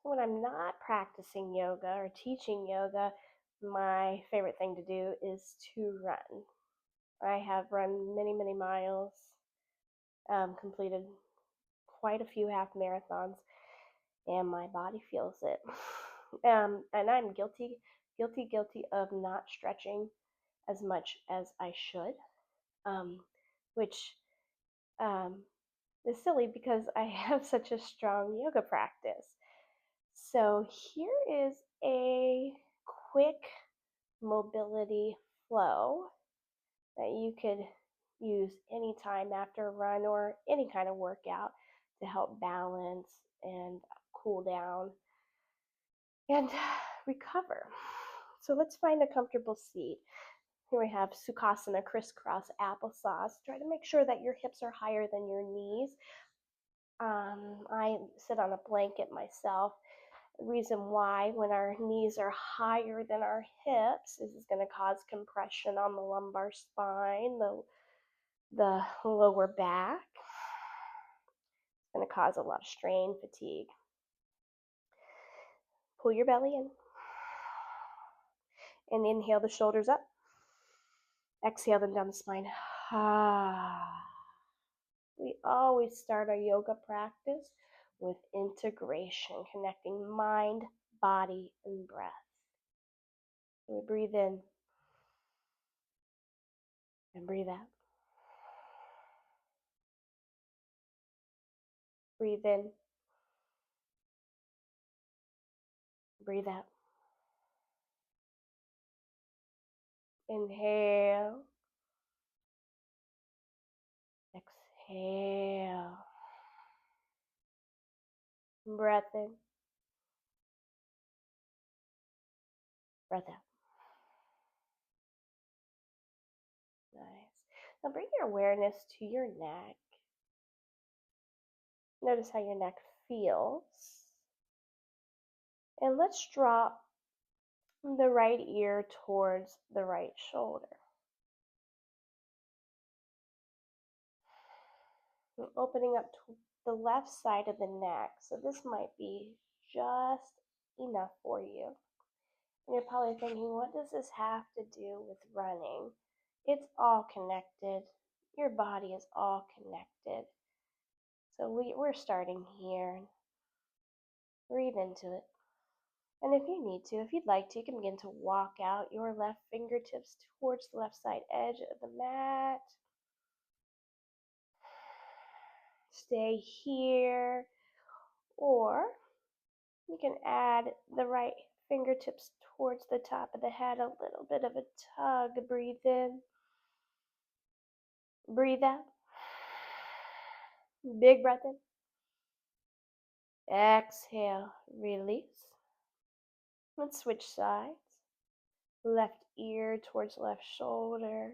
When I'm not practicing yoga or teaching yoga, my favorite thing to do is to run. I have run many, many miles, completed quite a few half marathons, and my body feels it. And I'm guilty of not stretching as much as I should, um, which um, is silly because I have such a strong yoga practice. So here is a quick mobility flow that you could use anytime after a run or any kind of workout to help balance and cool down and recover. So let's find a comfortable seat. Here we have Sukhasana, crisscross applesauce. Try to make sure that your hips are higher than your knees. I sit on a blanket myself. The reason why, when our knees are higher than our hips, is it's going to cause compression on the lumbar spine, the lower back. It's going to cause a lot of strain, fatigue. Pull your belly in and inhale the shoulders up. Exhale them down the spine. We always start our yoga practice with integration, connecting mind, body, and breath. So we breathe in and breathe out. Breathe in, breathe out. Inhale, exhale. Breath in, breath out. Nice. Now bring your awareness to your neck. Notice how your neck feels. And let's drop the right ear towards the right shoulder. And opening up to the left side of the neck. So this might be just enough for you. And you're probably thinking, what does this have to do with running? It's all connected. Your body is all connected. So we're starting here. Breathe into it. And if you need to, if you'd like to, you can begin to walk out your left fingertips towards the left side edge of the mat. Stay here. Or you can add the right fingertips towards the top of the head, a little bit of a tug. Breathe in. Breathe out. Big breath in. Exhale, release. Let's switch sides. Left ear towards left shoulder.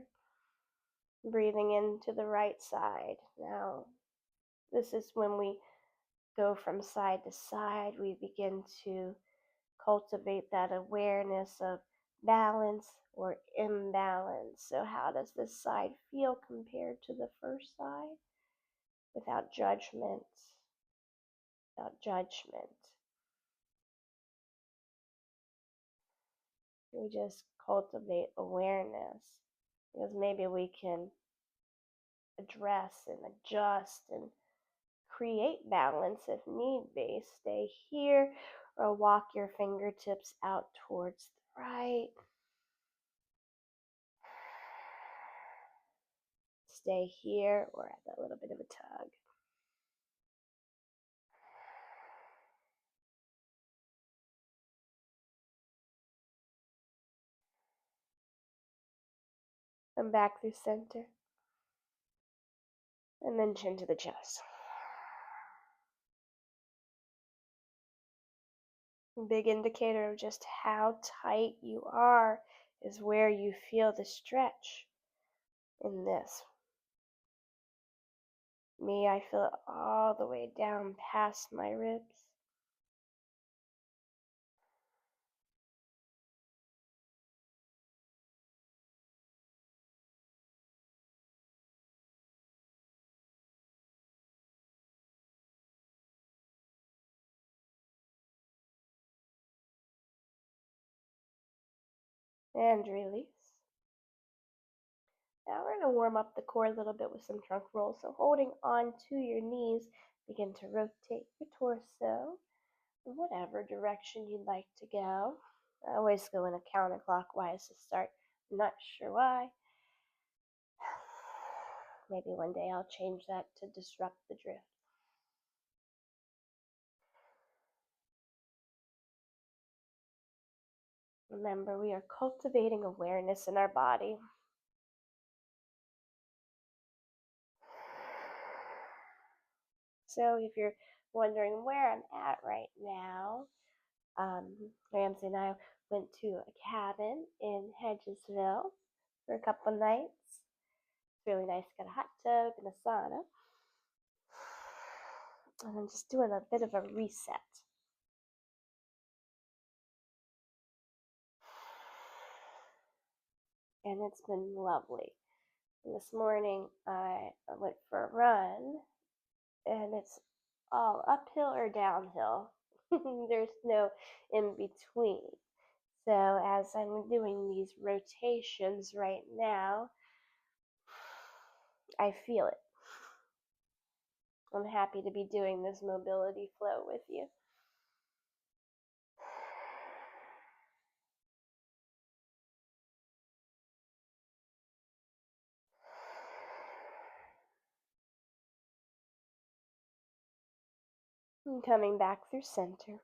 Breathing into the right side. Now, this is when we go from side to side. We begin to cultivate that awareness of balance or imbalance. So how does this side feel compared to the first side? Without judgment. Without judgment. We just cultivate awareness, because maybe we can address and adjust and create balance if need be. Stay here or walk your fingertips out towards the right. Stay here or add a little bit of a tug. Come back through center. And then chin to the chest. A big indicator of just how tight you are is where you feel the stretch in this. Me, I feel it all the way down past my ribs. and release. Now we're going to warm up the core a little bit with some trunk rolls. So holding on to your knees, begin to rotate your torso in whatever direction you'd like to go. I always go in a counterclockwise to start. I'm not sure why. Maybe one day I'll change that to disrupt the drift. Remember, we are cultivating awareness in our body. So if you're wondering where I'm at right now, Ramsey and I went to a cabin in Hedgesville for a couple of nights. It's really nice. Got a hot tub and a sauna. And I'm just doing a bit of a reset. And it's been lovely. And this morning I went for a run, and it's all uphill or downhill. There's no in between. So as I'm doing these rotations right now, I feel it. I'm happy to be doing this mobility flow with you. And coming back through center.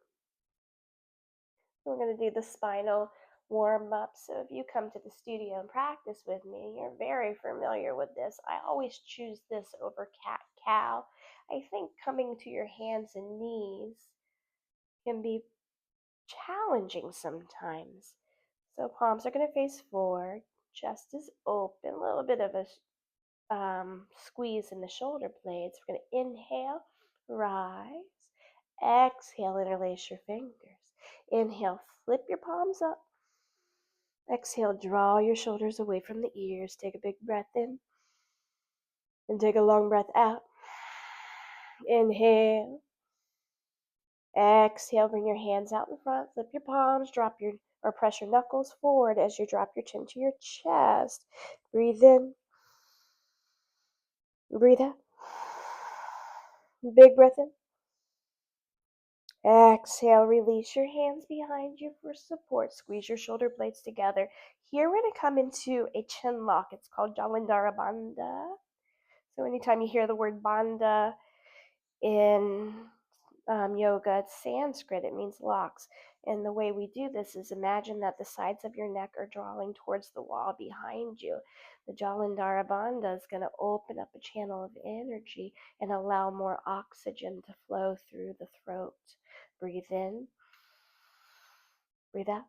We're going to do the spinal warm up. So if you come to the studio and practice with me, you're very familiar with this. I always choose this over cat cow. I think coming to your hands and knees can be challenging sometimes. So palms are going to face forward, chest is open, a little bit of a squeeze in the shoulder blades. We're going to inhale, rise, exhale, interlace your fingers. Inhale, flip your palms up. Exhale, draw your shoulders away from the ears. Take a big breath in and take a long breath out. Inhale. Exhale, bring your hands out in front, flip your palms, press your knuckles forward as you drop your chin to your chest. Breathe in. Breathe out. Big breath in. Exhale, release your hands behind you for support. Squeeze your shoulder blades together. Here we're going to come into a chin lock. It's called Jalandhara Bandha. So anytime you hear the word bandha in yoga, it's Sanskrit. It means locks. And the way we do this is imagine that the sides of your neck are drawing towards the wall behind you. The Jalandhara Bandha is going to open up a channel of energy and allow more oxygen to flow through the throat. Breathe in. Breathe out.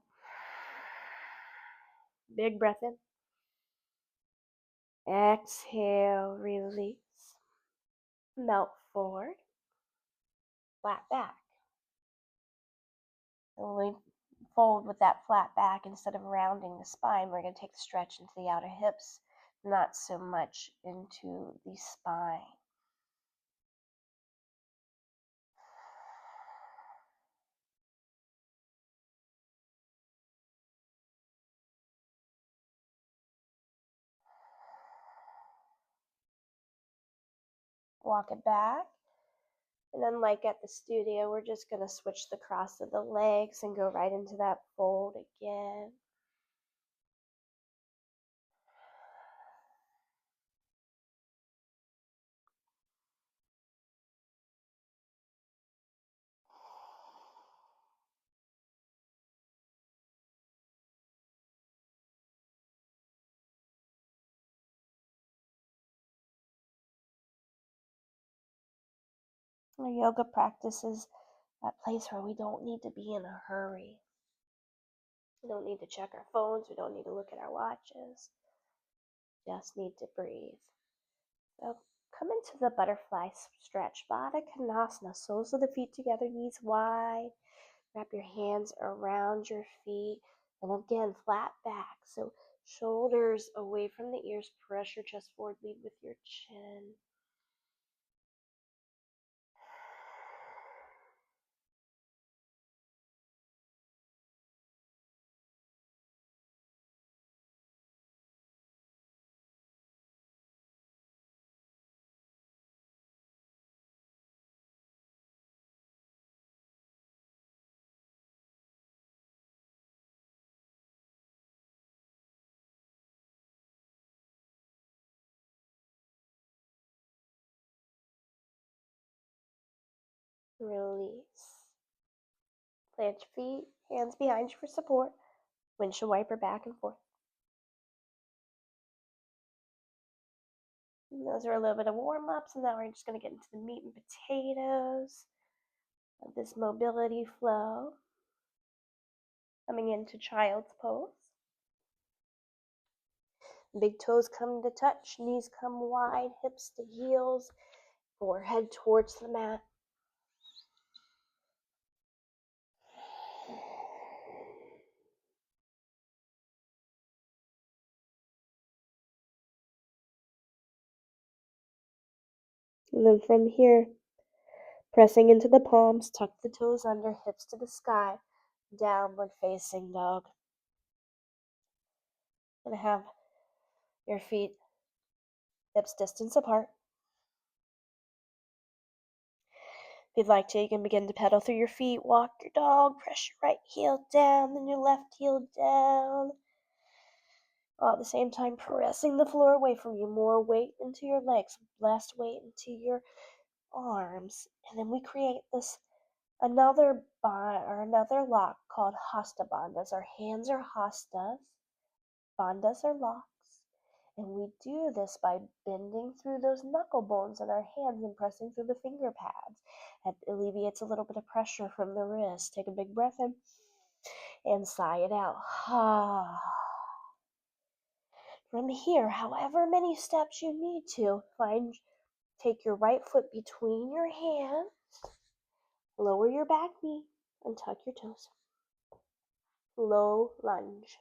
Big breath in. Exhale, release. Melt forward. Flat back. And when we fold with that flat back, instead of rounding the spine, we're going to take the stretch into the outer hips, not so much into the spine. Walk it back. And then like at the studio, we're just going to switch the cross of the legs and go right into that fold again. Our yoga practice is that place where we don't need to be in a hurry. We don't need to check our phones. We don't need to look at our watches. Just need to breathe. So come into the butterfly stretch. Baddha Konasana. Soles of the feet together, knees wide. Wrap your hands around your feet. And again, flat back. So shoulders away from the ears. Press your chest forward. Lead with your chin. Release. Plant your feet, hands behind you for support. Windshield wiper back and forth. And those are a little bit of warm-ups, and now we're just going to get into the meat and potatoes of this mobility flow. Coming into child's pose. Big toes come to touch, knees come wide, hips to heels, forehead towards the mat. And then from here, pressing into the palms, tuck the toes under, hips to the sky, downward facing dog. Gonna have your feet hips distance apart. If you'd like to, you can begin to pedal through your feet, walk your dog, press your right heel down, then your left heel down. All at the same time, pressing the floor away from you, more weight into your legs, less weight into your arms. And then we create this another lock called hasta bandhas. Our hands are hastas, bandhas are locks. And we do this by bending through those knuckle bones in our hands and pressing through the finger pads. That alleviates a little bit of pressure from the wrist. Take a big breath in and sigh it out. From here, however many steps you need to, take your right foot between your hands, lower your back knee, and tuck your toes. Low lunge.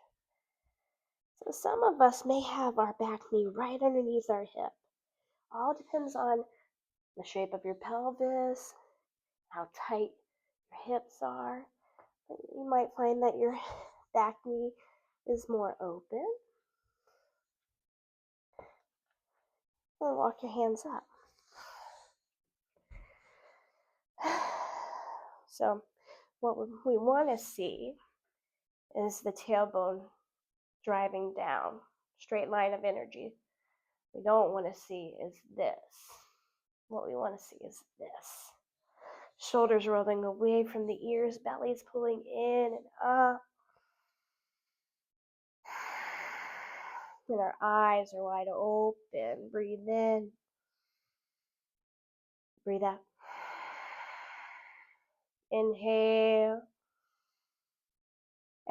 So some of us may have our back knee right underneath our hip. All depends on the shape of your pelvis, how tight your hips are. You might find that your back knee is more open. And walk your hands up. So what we want to see is the tailbone driving down, straight line of energy. We don't want to see is this. What we want to see is this. Shoulders rolling away from the ears, belly's pulling in and up. And our eyes are wide open. Breathe in. Breathe out. Inhale.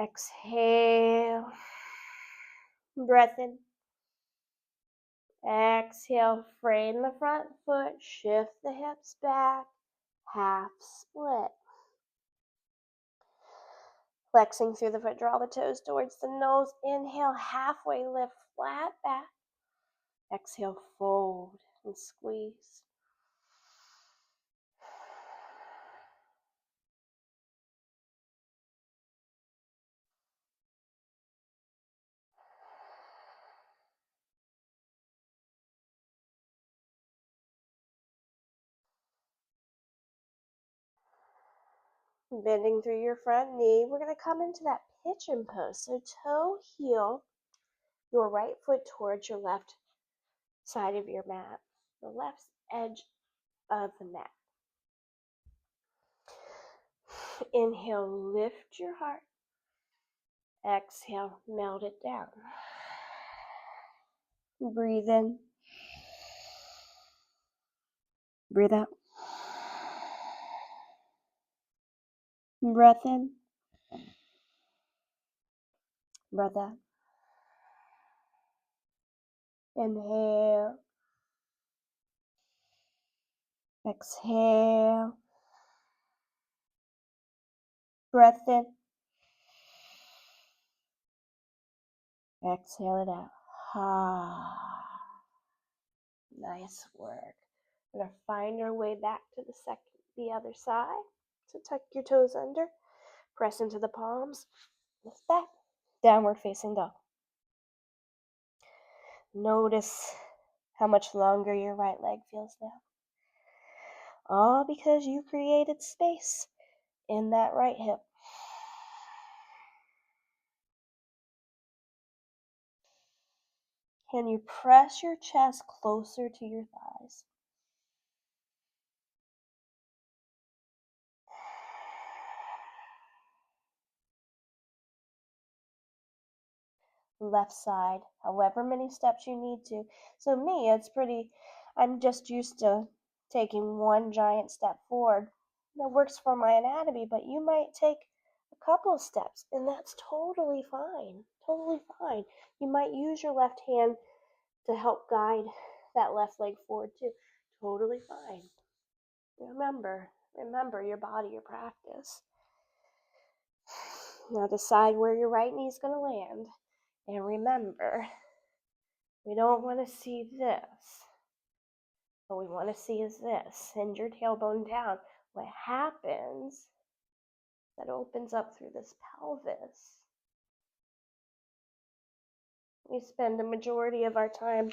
Exhale. Breath in. Exhale. Frame the front foot. Shift the hips back. Half split. Flexing through the foot. Draw the toes towards the nose. Inhale. Halfway lift. Flat back. Exhale. Fold and squeeze. Bending through your front knee, we're going to come into that pigeon pose. So toe, heel, your right foot towards your left side of your mat, the left edge of the mat. Inhale, lift your heart. Exhale, melt it down. Breathe in. Breathe out. Breath in. Breath out. Inhale. Exhale. Breath in. Exhale it out. Nice work. We're going to find our way back to the other side. So tuck your toes under. Press into the palms. Lift back. Downward facing dog. Notice how much longer your right leg feels now. All because you created space in that right hip. Can you press your chest closer to your thighs? left side, however many steps you need to. So I'm just used to taking one giant step forward. That works for my anatomy, but you might take a couple of steps, and that's totally fine. Totally fine. You might use your left hand to help guide that left leg forward too. Totally fine. Remember your body, your practice. Now decide where your right knee is going to land. And remember, we don't want to see this. What we want to see is this. Send your tailbone down. What happens, that opens up through this pelvis. We spend a majority of our time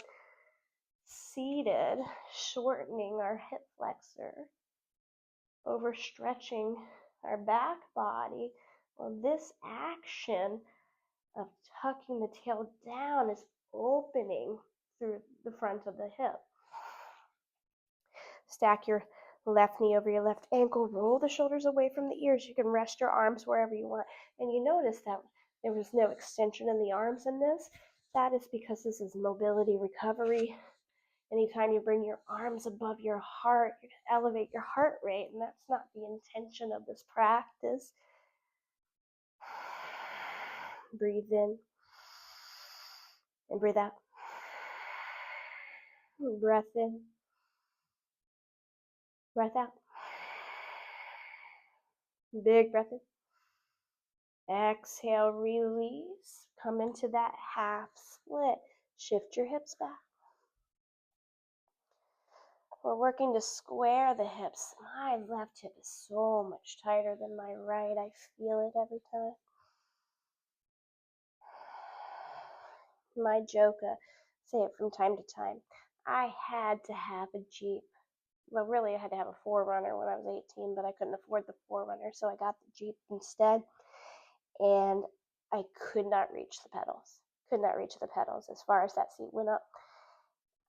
seated, shortening our hip flexor, overstretching our back body. Well, this action of tucking the tail down is opening through the front of the hip. Stack your left knee over your left ankle, roll the shoulders away from the ears. You can rest your arms wherever you want. And you notice that there was no extension in the arms in this. That is because this is mobility recovery. Anytime you bring your arms above your heart, you can elevate your heart rate, and that's not the intention of this practice. Breathe in and breathe out. Breath in, breath out. Big breath in. Exhale, release. Come into that half split. Shift your hips back. We're working to square the hips. My left hip is so much tighter than my right. I feel it every time. My Joka, say it from time to time. I had to have a Jeep. Well, really, I had to have a 4Runner when I was 18, but I couldn't afford the 4Runner, so I got the Jeep instead. And I could not reach the pedals. Could not reach the pedals as far as that seat went up.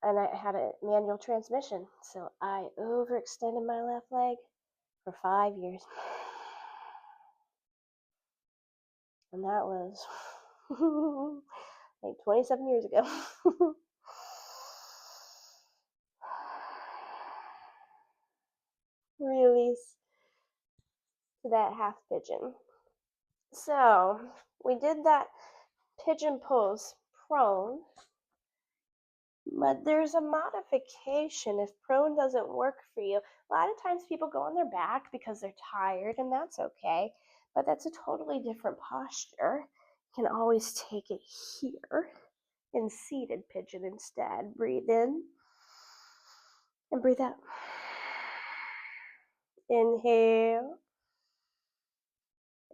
And I had a manual transmission, so I overextended my left leg for 5 years. And that was like 27 years ago. Release to that half pigeon. So we did that pigeon pose prone, but there's a modification if prone doesn't work for you. A lot of times people go on their back because they're tired, and that's okay, but that's a totally different posture. You can always take it here in seated pigeon instead. Breathe in and breathe out. Inhale,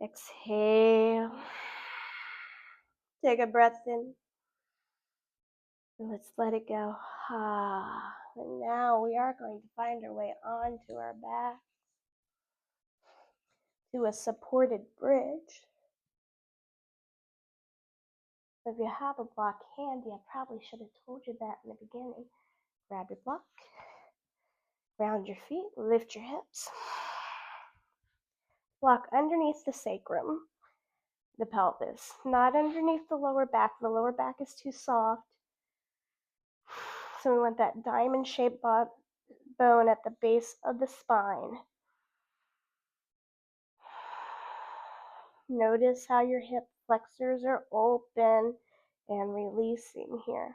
exhale. Take a breath in. And let's let it go. And now we are going to find our way onto our back to a supported bridge. So if you have a block handy, I probably should have told you that in the beginning. Grab your block, round your feet, lift your hips. Block underneath the sacrum, the pelvis, not underneath the lower back. The lower back is too soft. So we want that diamond-shaped bone at the base of the spine. Notice how your hip flexors are open and releasing here.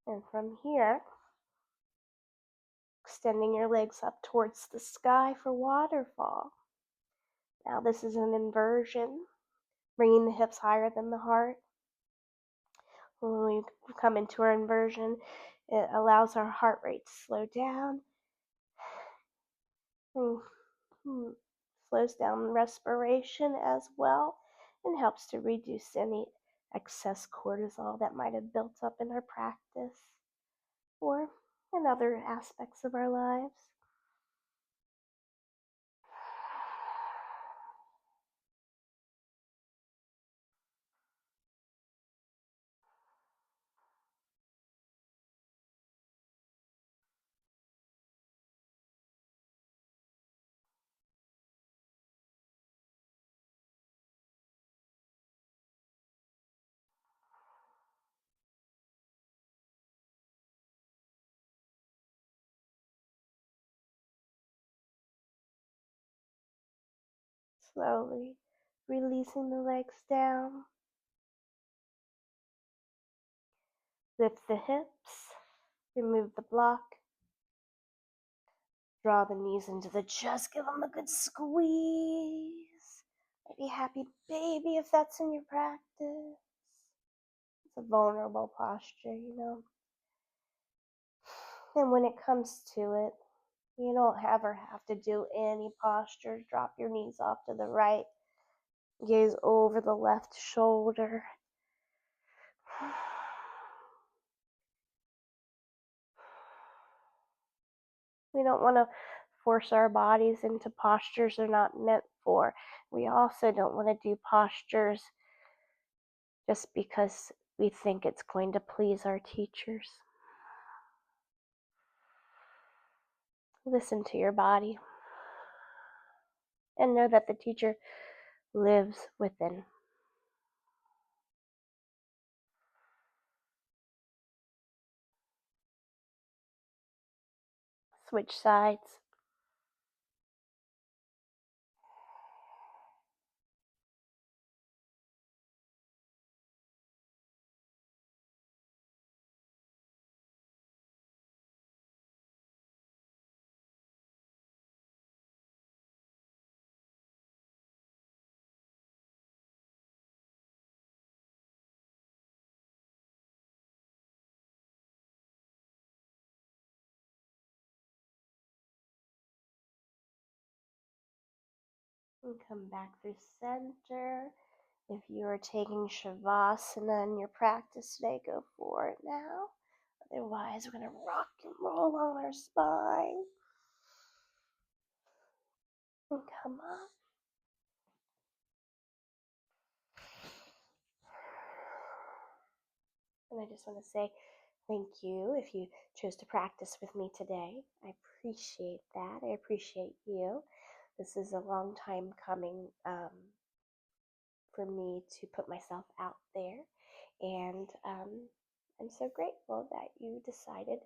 And from here, extending your legs up towards the sky for waterfall. Now this is an inversion, bringing the hips higher than the heart. When we come into our inversion, it allows our heart rate to slow down. And slows down respiration as well. and helps to reduce any excess cortisol that might have built up in our practice or in other aspects of our lives. Slowly releasing the legs down. Lift the hips, remove the block, draw the knees into the chest, give them a good squeeze. Maybe happy baby if that's in your practice. It's a vulnerable posture, you know. And when it comes to it, you don't ever have to do any posture. Drop your knees off to the right, gaze over the left shoulder. We don't want to force our bodies into postures they're not meant for. We also don't want to do postures just because we think it's going to please our teachers. Listen to your body and know that the teacher lives within. Switch sides. And come back through center. If you are taking Shavasana in your practice today, go for it now. Otherwise, we're going to rock and roll on our spine. And come up. And I just want to say thank you if you chose to practice with me today. I appreciate that. I appreciate you. This is a long time coming for me to put myself out there. And I'm so grateful that you decided